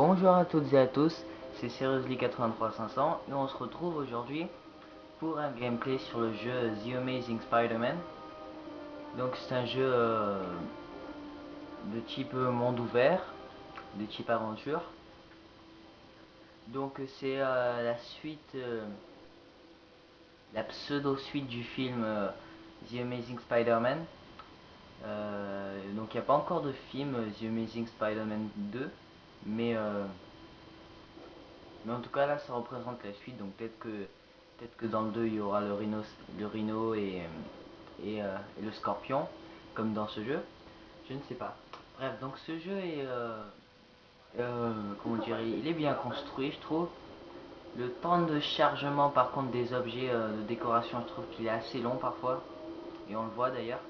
Bonjour à toutes et à tous, c'est Seriously83500 et on se retrouve aujourd'hui pour un gameplay sur le jeu The Amazing Spider-Man. Donc c'est un jeu de type monde ouvert, de type aventure. Donc c'est la suite, la pseudo-suite du film The Amazing Spider-Man. Donc il n'y a pas encore de film The Amazing Spider-Man 2, mais en tout cas là ça représente la suite, donc peut-être que dans le 2 il y aura le rhino et le scorpion, comme dans ce jeu. Je ne sais pas. Bref, donc ce jeu est comment dire, il est bien construit, je trouve. Le temps de chargement par contre des objets de décoration, je trouve qu'il est assez long parfois. Et on le voit d'ailleurs.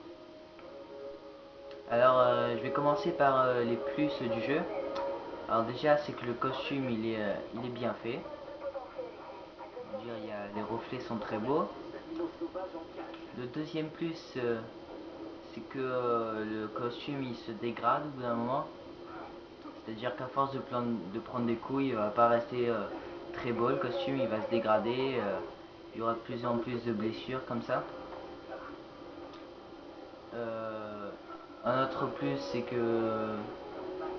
Alors je vais commencer par les plus du jeu. Alors déjà c'est que le costume il est bien fait. Dire, les reflets sont très beaux. Le deuxième plus, c'est que le costume il se dégrade au bout d'un moment. C'est-à-dire qu'à force de prendre des coups, il va pas rester très beau. Le costume il va se dégrader. Il y aura de plus en plus de blessures comme ça. Euh, un autre plus, c'est que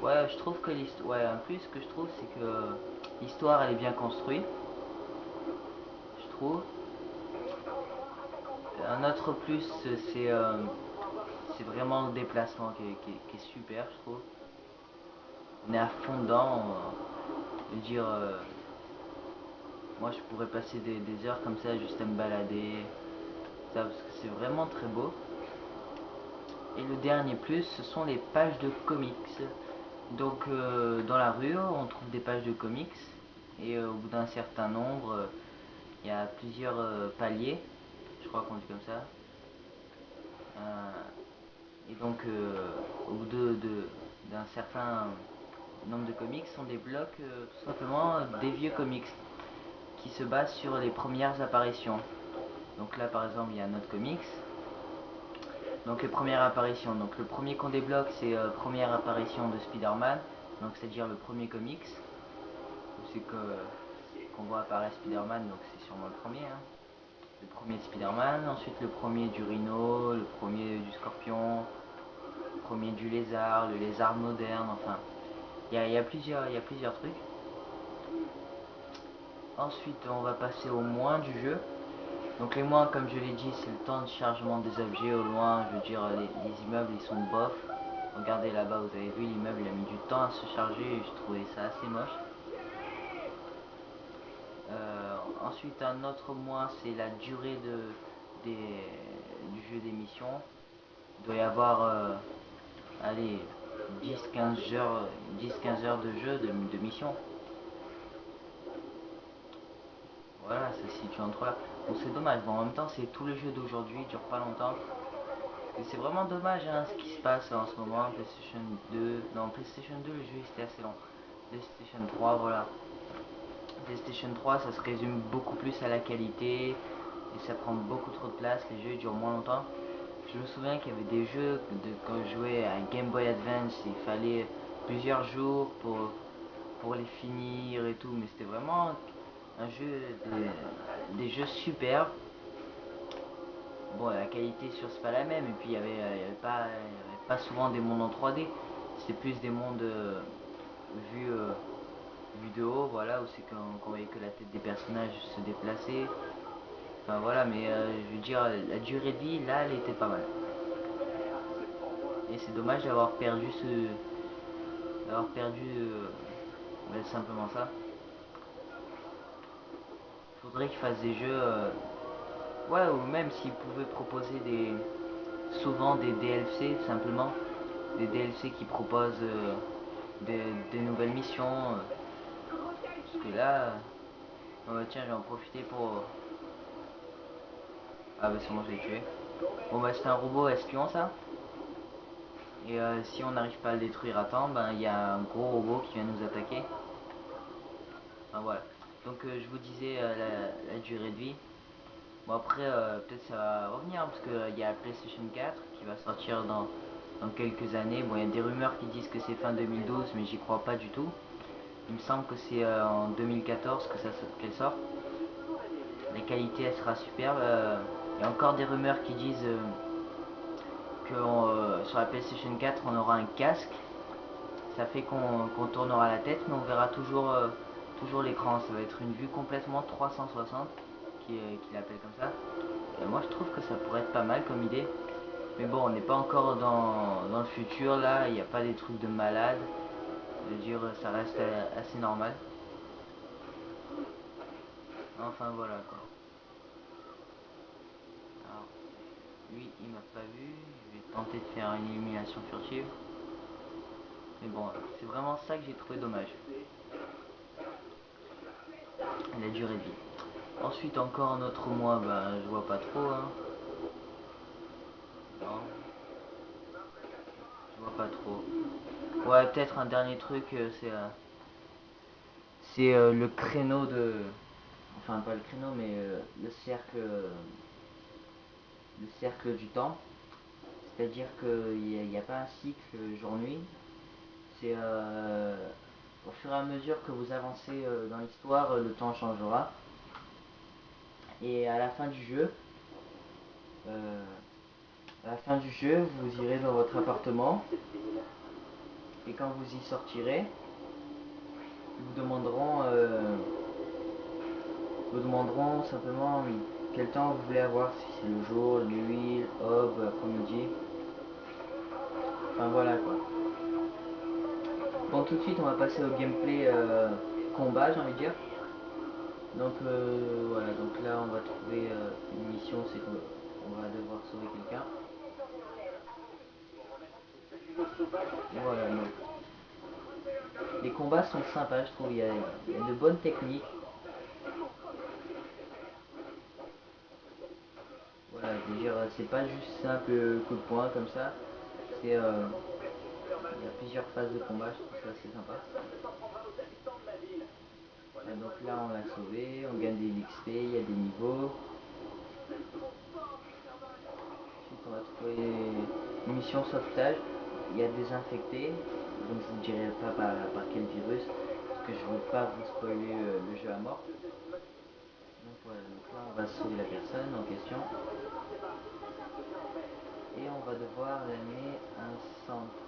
ouais, je trouve que l'histoire, ouais, un plus que je trouve, c'est que l'histoire elle est bien construite. Je trouve. Un autre plus, c'est vraiment le déplacement qui est super, je trouve. On est à fond dedans. Je veux dire, moi je pourrais passer des heures comme ça juste à me balader, ça, parce que c'est vraiment très beau. Et le dernier plus, ce sont les pages de comics. Donc dans la rue, on trouve des pages de comics. Et au bout d'un certain nombre, il y a plusieurs paliers. Je crois qu'on dit comme ça. Et donc au bout d'un certain nombre de comics, sont des blocs tout simplement des vieux comics qui se basent sur les premières apparitions. Donc là par exemple il y a notre comics. Donc les premières apparitions. Donc le premier qu'on débloque c'est première apparition de Spider-Man. Donc c'est-à-dire le premier comics. C'est qu'on voit apparaître Spider-Man, donc c'est sûrement le premier. Hein. Le premier de Spider-Man, ensuite le premier du Rhino, le premier du Scorpion, le premier du Lézard, le Lézard moderne, enfin. Il y a plusieurs trucs. Ensuite on va passer aux moins du jeu. Donc les moins, comme je l'ai dit, c'est le temps de chargement des objets au loin. Je veux dire, les immeubles, ils sont bof. Regardez là-bas, vous avez vu, l'immeuble, il a mis du temps à se charger et je trouvais ça assez moche. Ensuite, un autre moins, c'est la durée du jeu d'émission. Il doit y avoir, allez, 10-15 heures de jeu, de mission. Voilà, ça se situe entre là. Bon, c'est dommage. Bon, en même temps, c'est tous les jeux d'aujourd'hui, ils durent pas longtemps. Et c'est vraiment dommage hein, ce qui se passe en ce moment. PlayStation 2, non, PlayStation 2, le jeu était assez long. PlayStation 3, voilà. PlayStation 3, ça se résume beaucoup plus à la qualité et ça prend beaucoup trop de place. Les jeux durent moins longtemps. Je me souviens qu'il y avait des jeux quand je jouais à Game Boy Advance, il fallait plusieurs jours pour les finir et tout, mais c'était vraiment un jeu, des jeux superbes. Bon, la qualité sur c'est pas la même, et puis il y avait pas souvent des mondes en 3D, c'est plus des mondes vus, vus de haut, voilà, où c'est qu'on voyait que la tête des personnages se déplaçait. Enfin voilà, mais je veux dire, la durée de vie, là, elle était pas mal. Et c'est dommage d'avoir perdu simplement ça. Faudrait qu'ils fassent des jeux, ouais, ou même s'ils pouvaient proposer souvent des DLC simplement, des DLC qui proposent des nouvelles missions. Parce que là, oh bah tiens, je vais en profiter pour. Ah bah c'est bon, je l'ai tué. Bon bah c'est un robot espion ça. Et si on n'arrive pas à le détruire à temps, ben il y a un gros robot qui vient nous attaquer. Enfin voilà. Donc je vous disais la durée de vie. Bon après peut-être ça va revenir parce qu'il y a PlayStation 4 qui va sortir dans quelques années. Bon il y a des rumeurs qui disent que c'est fin 2012 mais j'y crois pas du tout. Il me semble que c'est en 2014 que qu'elle sort. La qualité elle sera superbe. Il y a encore des rumeurs qui disent que sur la PlayStation 4 on aura un casque. Ça fait qu'on tournera la tête, mais on verra toujours l'écran. Ça va être une vue complètement 360 qu'il appelle comme ça. Et moi je trouve que ça pourrait être pas mal comme idée. Mais bon, on n'est pas encore dans le futur là, il n'y a pas des trucs de malade. Je veux dire, ça reste assez normal. Enfin voilà quoi. Alors, lui il m'a pas vu, je vais tenter de faire une élimination furtive. Mais bon, c'est vraiment ça que j'ai trouvé dommage. La durée de vie. Ensuite encore un autre mois, bah je vois pas trop hein. Non, je vois pas trop. Ouais, peut-être un dernier truc, c'est le créneau de... Enfin pas le créneau, mais le cercle du temps. C'est-à-dire qu'il n'y a pas un cycle jour-nuit. C'est au fur et à mesure que vous avancez dans l'histoire, le temps changera. Et euh, à la fin du jeu, vous irez dans votre appartement. Et quand vous y sortirez, ils vous demanderont simplement quel temps vous voulez avoir. Si c'est le jour, la nuit, l'aube, l'après-midi. Enfin voilà quoi. Bon, tout de suite, on va passer au gameplay combat, j'ai envie de dire. Donc voilà, donc là on va trouver une mission, c'est qu'on va devoir sauver quelqu'un. Voilà, donc les combats sont sympas, je trouve, il y a de bonnes techniques. Voilà, je veux dire, c'est pas juste simple coup de poing comme ça. Il y a plusieurs phases de combat, je trouve ça assez sympa. Donc là on l'a sauvé, on gagne des XP, il y a des niveaux. Ensuite on va trouver une mission sauvetage. Il y a des infectés, donc je vous dirai pas par quel virus, parce que je veux pas vous spoiler le jeu à mort. Donc voilà, donc là on va sauver la personne en question. Et on va devoir l'amener à un centre.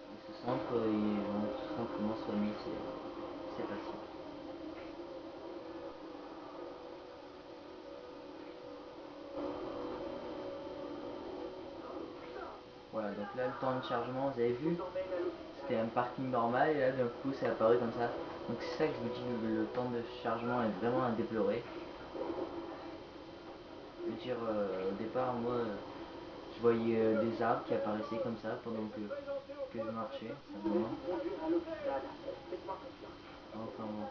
Et ce centre, ils vont tout simplement soigner ses patients. Voilà, donc là le temps de chargement, vous avez vu, c'était un parking normal et là d'un coup c'est apparu comme ça. Donc c'est ça que je vous dis, le temps de chargement est vraiment à déplorer. Je veux dire, au départ, moi, je voyais des arbres qui apparaissaient comme ça pendant que je marchais, simplement. Enfin bon,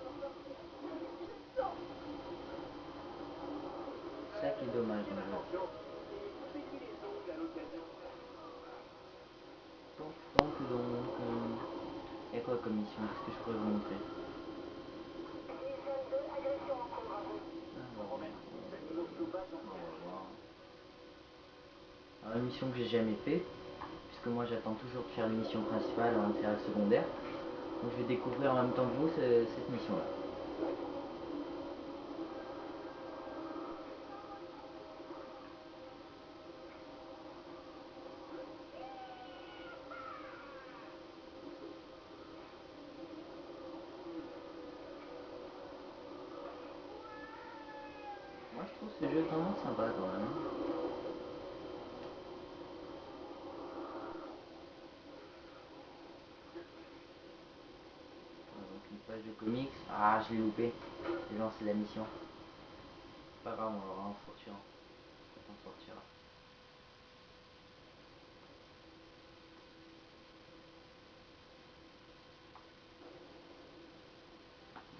c'est ça qui est dommage dans le jeu. Il y a quoi comme mission? Qu'est-ce que je pourrais vous montrer? Alors, alors, une mission que j'ai jamais fait, puisque moi j'attends toujours de faire l'émission principale avant de faire la secondaire. Donc je vais découvrir en même temps que vous cette mission-là. Moi je trouve ce jeu vraiment sympa quand même. Donc une page de comics. Ah, je l'ai loupé. J'ai lancé la mission. C'est pas grave, on l'aura en sortira. On sortira.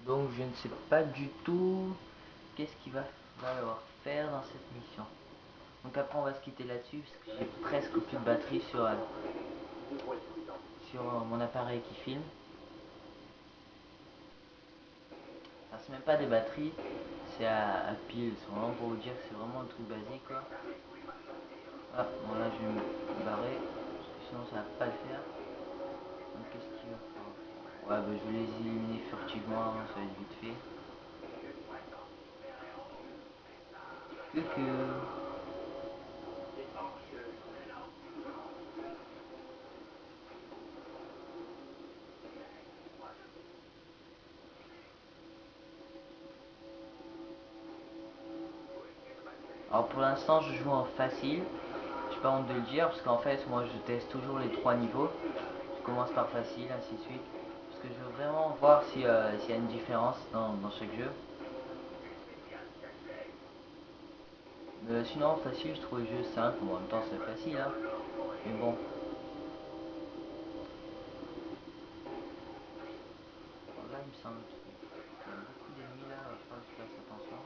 Donc je ne sais pas du tout qu'est-ce qu'il va falloir faire dans cette mission. Donc après on va se quitter là-dessus parce que j'ai presque plus de batterie sur mon appareil qui filme. Alors c'est même pas des batteries, c'est à pile. C'est vraiment pour vous dire que c'est vraiment un truc basique quoi. Ah bon là je vais me barrer parce que sinon ça va pas le faire. Donc qu'est-ce qu'il va falloir faire? Ouais, bah, je vais les éliminer furtivement, ça va être vite fait. Coucou. Alors pour l'instant, je joue en facile. J'ai pas honte de le dire, parce qu'en fait, moi, je teste toujours les 3 niveaux. Je commence par facile, ainsi de suite. Parce que je veux vraiment voir si, s'il y a une différence dans chaque jeu. Sinon, facile, je trouve le jeu simple. Bon, en même temps, c'est facile, hein. Mais bon. Alors là, il me semble qu'il y a beaucoup d'ennemis là. Il va falloir que je fasse attention.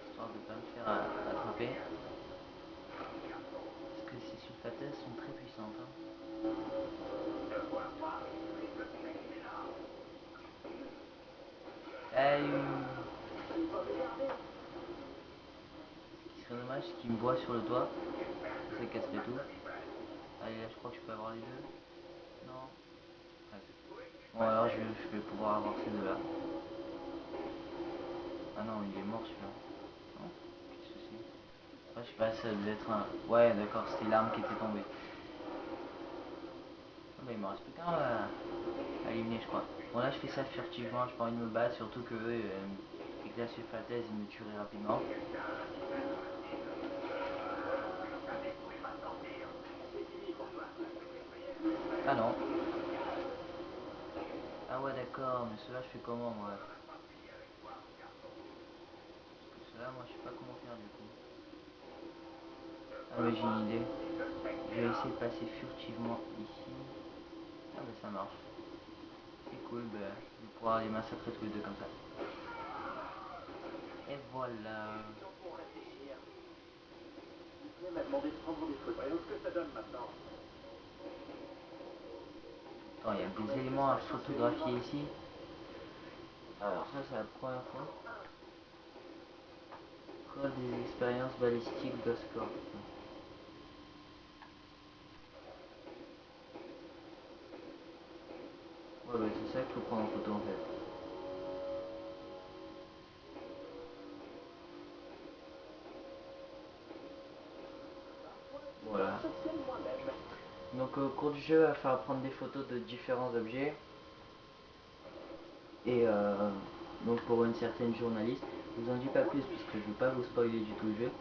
Histoire de ne pas me faire attraper. Parce que ces sulfateuses sont très puissantes, hein. Ce qui serait dommage, c'est qu'il me voit sur le toit. Ça casserait tout. Allez, là, je crois que je peux avoir les deux. Non. Presque. Bon, alors je vais pouvoir avoir ces deux-là. Ah non, il est mort celui-là. Non. Qu'est-ce que c'est? Ouais, je sais pas, ça devait être un... Ouais, d'accord, c'était l'arme qui était tombée. Ah bah, il me reste plus qu'un à éliminer, je crois. Bon, là, je fais ça furtivement, j'ai pas envie de me battre, surtout que avec la sulfathèse, il me tuerait rapidement. Ah non. Ah ouais, d'accord, mais cela, je fais comment, moi? Parce que cela, moi, je sais pas comment faire du coup. Ah, mais j'ai une idée. Je vais essayer de passer furtivement ici. Ah, bah, ça marche. C'est cool, bah, je vais pouvoir les massacrer tous les deux comme ça. Et voilà. Attends, il y a des éléments à photographier ici. Alors ça, c'est la première fois. Quoi, des expériences balistiques d'Oscorp. Ouais, bah c'est ça qu'il faut prendre en photo en fait. Voilà. Donc au cours du jeu, il va falloir prendre des photos de différents objets. Et donc pour une certaine journaliste, je vous en dis pas plus parce que je veux pas vous spoiler du tout le jeu.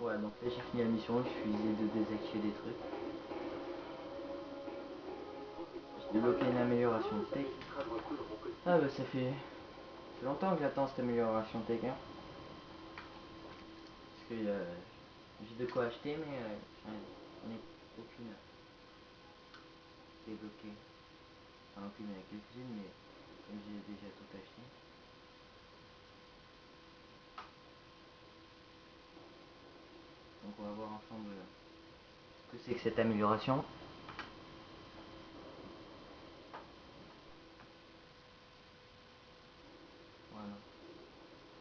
Ouais, donc là j'ai fini la mission, je suis obligé de désactiver des trucs. J'ai débloqué une amélioration de tech. Ah bah ça fait longtemps que j'attends cette amélioration tech, hein. Parce que j'ai de quoi acheter mais j'en ai aucune débloquée. Enfin aucune, il y en a quelques-unes mais comme j'ai déjà tout acheté. Donc on va voir ensemble ce que c'est que cette amélioration. Voilà.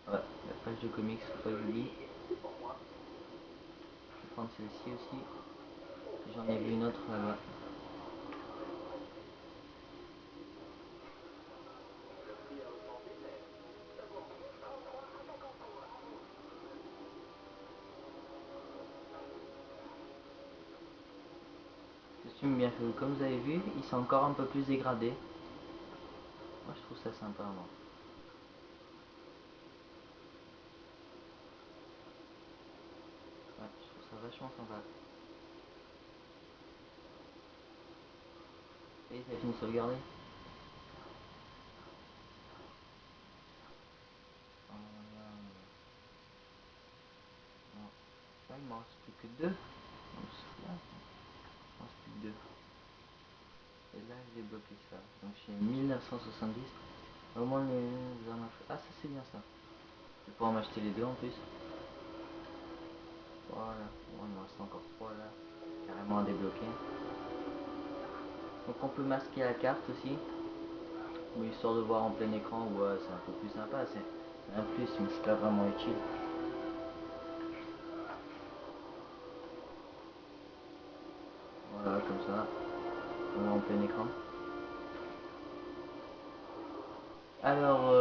Ouais, la page de comics, faut pas que j'oublie. Je vais prendre celle-ci aussi. J'en ai vu une autre là-bas. Costume bien fait. Comme vous avez vu, ils sont encore un peu plus dégradés. Moi je trouve ça sympa moi. Ouais, je trouve ça vachement sympa. Et ça fini de sauvegarder. Non. Là il m'en reste plus que deux. Donc là, il m'en reste plus que deux. Et là j'ai débloqué ça. Donc j'ai 1970. Au moins les armes à feu. Ah ça c'est bien ça. Je vais pouvoir m'acheter les deux en plus. Voilà. Bon il m'en reste encore trois là. Carrément à débloquer. Donc on peut masquer la carte aussi. Ou histoire de voir en plein écran, ouais c'est un peu plus sympa. un plus, mais c'est pas vraiment utile. Voilà, comme ça, on est en plein écran. Alors,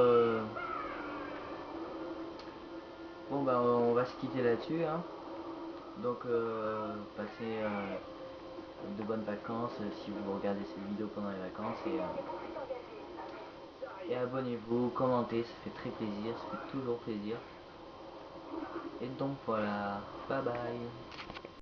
bon bah on va se quitter là-dessus, hein. Donc, passez de bonnes vacances si vous regardez cette vidéo pendant les vacances et abonnez-vous, commentez, ça fait très plaisir, ça fait toujours plaisir. Et donc voilà, bye bye.